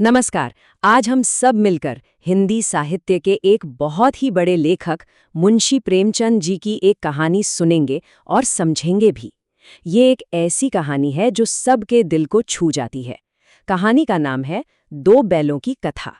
नमस्कार। आज हम सब मिलकर हिंदी साहित्य के एक बहुत ही बड़े लेखक मुंशी प्रेमचंद जी की एक कहानी सुनेंगे और समझेंगे भी। ये एक ऐसी कहानी है जो सबके दिल को छू जाती है। कहानी का नाम है दो बैलों की कथा।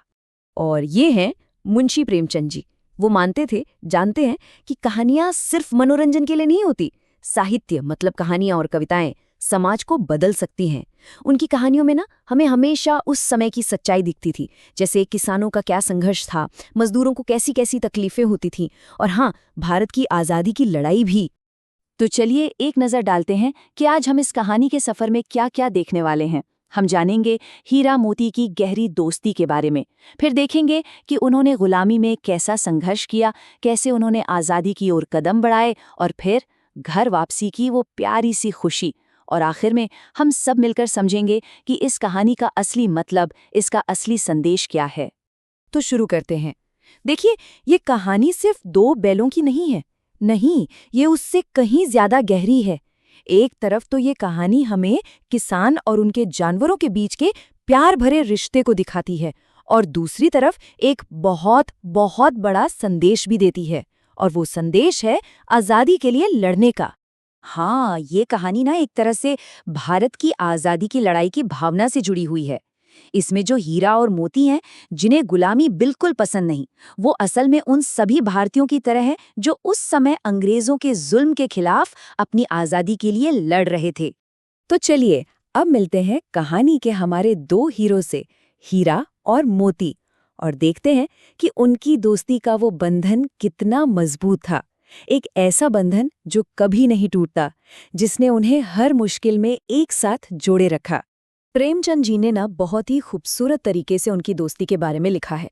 और ये हैं मुंशी प्रेमचंद जी। वो मानते थे, जानते हैं कि कहानियां सिर्फ मनोरंजन के लिए नहीं होती। साहित्य मतलब कहानियां और कविताएं समाज को बदल सकती हैं। उनकी कहानियों में ना हमें हमेशा उस समय की सच्चाई दिखती थी, जैसे किसानों का क्या संघर्ष था, मजदूरों को कैसी कैसी तकलीफें होती थीं, और हाँ, भारत की आज़ादी की लड़ाई भी। तो चलिए एक नज़र डालते हैं कि आज हम इस कहानी के सफ़र में क्या क्या देखने वाले हैं। हम जानेंगे हीरा मोती की गहरी दोस्ती के बारे में। फिर देखेंगे कि उन्होंने गुलामी में कैसा संघर्ष किया, कैसे उन्होंने आज़ादी की ओर कदम बढ़ाए, और फिर घर वापसी की वो प्यारी सी खुशी। और आखिर में हम सब मिलकर समझेंगे कि इस कहानी का असली मतलब, इसका असली संदेश क्या है। तो शुरू करते हैं। देखिए, ये कहानी सिर्फ दो बैलों की नहीं है। नहीं, ये उससे कहीं ज्यादा गहरी है। एक तरफ तो ये कहानी हमें किसान और उनके जानवरों के बीच के प्यार भरे रिश्ते को दिखाती है, और दूसरी तरफ एक बहुत बहुत बड़ा संदेश भी देती है। और वो संदेश है आज़ादी के लिए लड़ने का। हाँ, ये कहानी ना एक तरह से भारत की आज़ादी की लड़ाई की भावना से जुड़ी हुई है। इसमें जो हीरा और मोती हैं, जिन्हें गुलामी बिल्कुल पसंद नहीं, वो असल में उन सभी भारतीयों की तरह हैं जो उस समय अंग्रेजों के जुल्म के खिलाफ अपनी आज़ादी के लिए लड़ रहे थे। तो चलिए अब मिलते हैं कहानी के हमारे दो हीरो से, हीरा और मोती, और देखते हैं कि उनकी दोस्ती का वो बंधन कितना मजबूत था। एक ऐसा बंधन जो कभी नहीं टूटता, जिसने उन्हें हर मुश्किल में एक साथ जोड़े रखा। प्रेमचंद जी ने ना बहुत ही खूबसूरत तरीके से उनकी दोस्ती के बारे में लिखा है।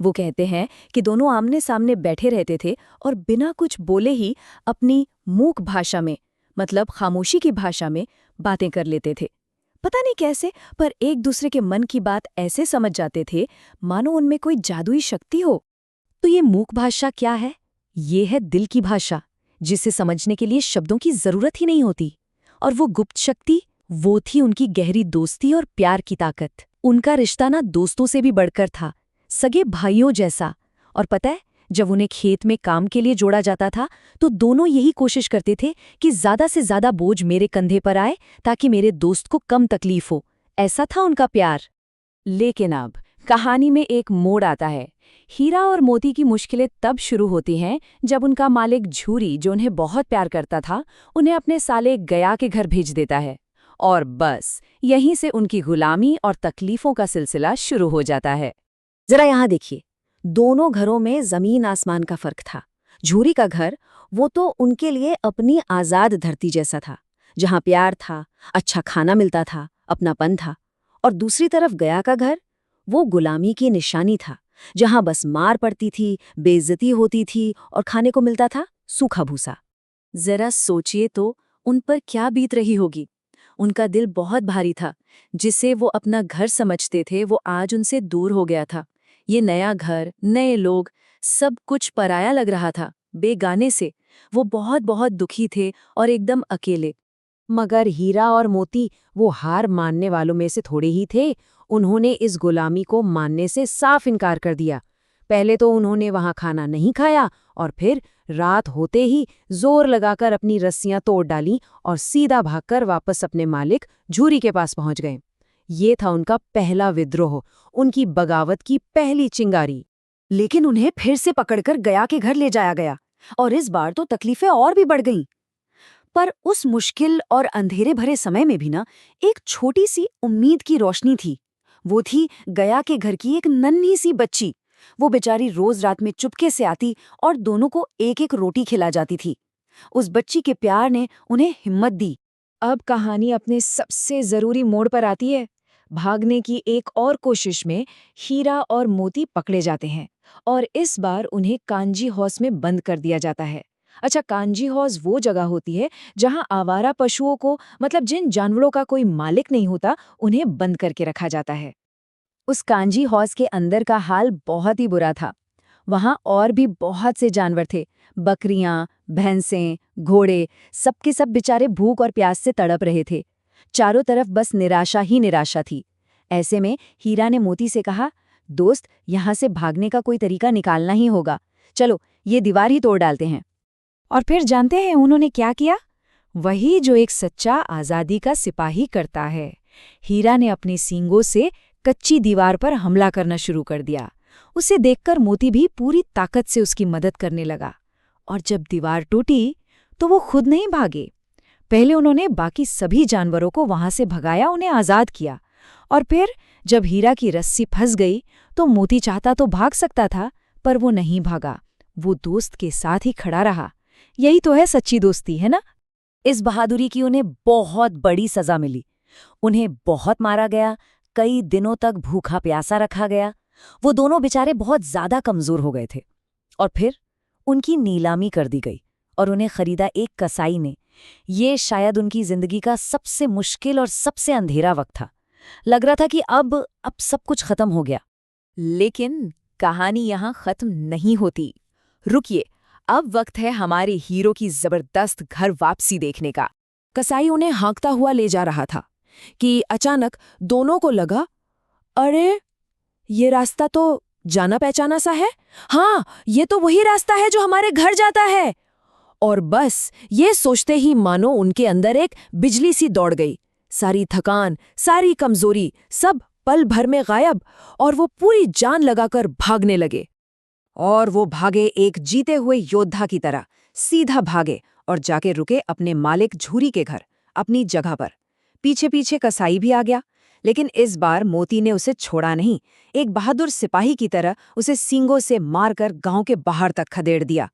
वो कहते हैं कि दोनों आमने सामने बैठे रहते थे और बिना कुछ बोले ही अपनी मूक भाषा में, मतलब खामोशी की भाषा में, बातें कर लेते थे। पता नहीं कैसे, पर एक दूसरे के मन की बात ऐसे समझ जाते थे मानो उनमें कोई जादुई शक्ति हो। तो ये मूक भाषा क्या है? ये है दिल की भाषा, जिसे समझने के लिए शब्दों की जरूरत ही नहीं होती। और वो गुप्त शक्ति, वो थी उनकी गहरी दोस्ती और प्यार की ताकत। उनका रिश्ता ना दोस्तों से भी बढ़कर था, सगे भाइयों जैसा। और पता है, जब उन्हें खेत में काम के लिए जोड़ा जाता था, तो दोनों यही कोशिश करते थे कि ज्यादा से ज्यादा बोझ मेरे कंधे पर आए, ताकि मेरे दोस्त को कम तकलीफ हो। ऐसा था उनका प्यार। लेकिन अब कहानी में एक मोड़ आता है। हीरा और मोती की मुश्किलें तब शुरू होती हैं जब उनका मालिक झूरी, जो उन्हें बहुत प्यार करता था, उन्हें अपने साले गया के घर भेज देता है। और बस यहीं से उनकी गुलामी और तकलीफों का सिलसिला शुरू हो जाता है। जरा यहाँ देखिए, दोनों घरों में जमीन आसमान का फर्क था। झूरी का घर, वो तो उनके लिए अपनी आजाद धरती जैसा था, जहाँ प्यार था, अच्छा खाना मिलता था, अपनापन था। और दूसरी तरफ गया का घर, वो गुलामी की निशानी था, जहाँ बस मार पड़ती थी, बेइज्जती होती थी और खाने को मिलता था सूखा भूसा। जरा सोचिए तो, उन पर क्या बीत रही होगी। उनका दिल बहुत भारी था। जिसे वो अपना घर समझते थे, वो आज उनसे दूर हो गया था। ये नया घर, नए लोग, सब कुछ पराया लग रहा था, बेगाने से। वो बहुत बहुत दुखी थे और एकदम अकेले। मगर हीरा और मोती वो हार मानने वालों में से थोड़े ही थे। उन्होंने इस गुलामी को मानने से साफ इनकार कर दिया। पहले तो उन्होंने वहां खाना नहीं खाया, और फिर रात होते ही जोर लगाकर अपनी रस्सियां तोड़ डाली और सीधा भागकर वापस अपने मालिक झूरी के पास पहुंच गए। ये था उनका पहला विद्रोह, उनकी बगावत की पहली चिंगारी। लेकिन उन्हें फिर से पकड़कर गया के घर ले जाया गया, और इस बार तो तकलीफें और भी बढ़ गईं। पर उस मुश्किल और अंधेरे भरे समय में भी ना, एक छोटी सी उम्मीद की रोशनी थी। वो थी गया के घर की एक नन्ही सी बच्ची। वो बेचारी रोज रात में चुपके से आती और दोनों को एक एक रोटी खिला जाती थी। उस बच्ची के प्यार ने उन्हें हिम्मत दी। अब कहानी अपने सबसे जरूरी मोड़ पर आती है। भागने की एक और कोशिश में हीरा और मोती पकड़े जाते हैं, और इस बार उन्हें कांजी हाउस में बंद कर दिया जाता है। अच्छा, कांजी हाउस वो जगह होती है जहां आवारा पशुओं को, मतलब जिन जानवरों का कोई मालिक नहीं होता, उन्हें बंद करके रखा जाता है। उस कांजी हौज के अंदर का हाल बहुत ही बुरा था। वहां और भी बहुत से जानवर थे, बकरियां, भैंसें, घोड़े, सबके सब बेचारे भूख और प्यास से तड़प रहे थे। चारों तरफ बस निराशा ही निराशा थी। ऐसे में हीरा ने मोती से कहा, दोस्त, यहाँ से भागने का कोई तरीका निकालना ही होगा। चलो, ये दीवार ही तोड़ डालते हैं। और फिर जानते हैं उन्होंने क्या किया? वही जो एक सच्चा आज़ादी का सिपाही करता है। हीरा ने अपने सींगों से कच्ची दीवार पर हमला करना शुरू कर दिया। उसे देखकर मोती भी पूरी ताकत से उसकी मदद करने लगा। और जब दीवार टूटी तो वो खुद नहीं भागे। पहले उन्होंने बाकी सभी जानवरों को वहां से भगाया, उन्हें आज़ाद किया। और फिर जब हीरा की रस्सी फंस गई तो मोती चाहता तो भाग सकता था, पर वो नहीं भागा। वो दोस्त के साथ ही खड़ा रहा। यही तो है सच्ची दोस्ती, है ना? इस बहादुरी की उन्हें बहुत बड़ी सजा मिली। उन्हें बहुत मारा गया, कई दिनों तक भूखा प्यासा रखा गया। वो दोनों बेचारे बहुत ज्यादा कमजोर हो गए थे। और फिर उनकी नीलामी कर दी गई और उन्हें खरीदा एक कसाई ने। ये शायद उनकी जिंदगी का सबसे मुश्किल और सबसे अंधेरा वक्त था। लग रहा था कि अब सब कुछ खत्म हो गया। लेकिन कहानी यहाँ खत्म नहीं होती। रुकिए, अब वक्त है हमारे हीरो की जबरदस्त घर वापसी देखने का। कसाई उन्हें हाँकता हुआ ले जा रहा था कि अचानक दोनों को लगा, अरे ये रास्ता तो जाना पहचाना सा है। हाँ, ये तो वही रास्ता है जो हमारे घर जाता है। और बस ये सोचते ही मानो उनके अंदर एक बिजली सी दौड़ गई। सारी थकान, सारी कमजोरी, सब पल भर में गायब, और वो पूरी जान लगाकर भागने लगे। और वो भागे एक जीते हुए योद्धा की तरह, सीधा भागे और जाके रुके अपने मालिक झूरी के घर, अपनी जगह पर। पीछे पीछे कसाई भी आ गया, लेकिन इस बार मोती ने उसे छोड़ा नहीं। एक बहादुर सिपाही की तरह उसे सींगों से मारकर गांव के बाहर तक खदेड़ दिया।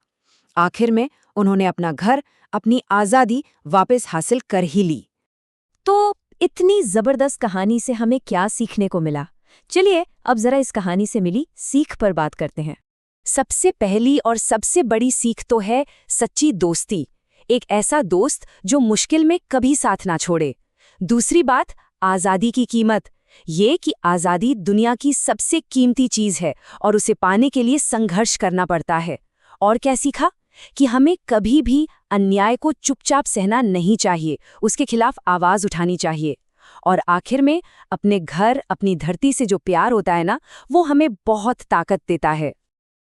आखिर में उन्होंने अपना घर, अपनी आज़ादी वापस हासिल कर ही ली। तो इतनी जबरदस्त कहानी से हमें क्या सीखने को मिला? चलिए अब जरा इस कहानी से मिली सीख पर बात करते हैं। सबसे पहली और सबसे बड़ी सीख तो है सच्ची दोस्ती। एक ऐसा दोस्त जो मुश्किल में कभी साथ ना छोड़े। दूसरी बात, आज़ादी की कीमत। ये कि आज़ादी दुनिया की सबसे कीमती चीज़ है और उसे पाने के लिए संघर्ष करना पड़ता है। और क्या सीखा? कि हमें कभी भी अन्याय को चुपचाप सहना नहीं चाहिए, उसके खिलाफ आवाज़ उठानी चाहिए। और आखिर में अपने घर, अपनी धरती से जो प्यार होता है ना, वो हमें बहुत ताकत देता है।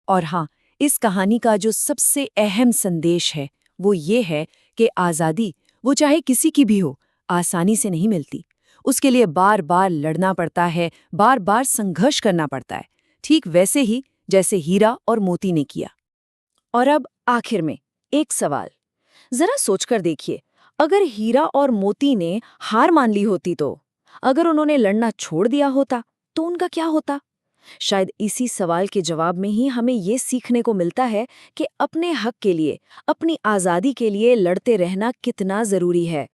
और हाँ, इस कहानी का जो सबसे अहम संदेश है वो ये है कि आज़ादी, वो चाहे किसी की भी हो, आसानी से नहीं मिलती। उसके लिए बार बार लड़ना पड़ता है, बार बार संघर्ष करना पड़ता है, ठीक वैसे ही जैसे हीरा और मोती ने किया। और अब आखिर में एक सवाल, जरा सोचकर देखिए, अगर हीरा और मोती ने हार मान ली होती तो, अगर उन्होंने लड़ना छोड़ दिया होता तो उनका क्या होता? शायद इसी सवाल के जवाब में ही हमें ये सीखने को मिलता है कि अपने हक के लिए, अपनी आज़ादी के लिए लड़ते रहना कितना ज़रूरी है।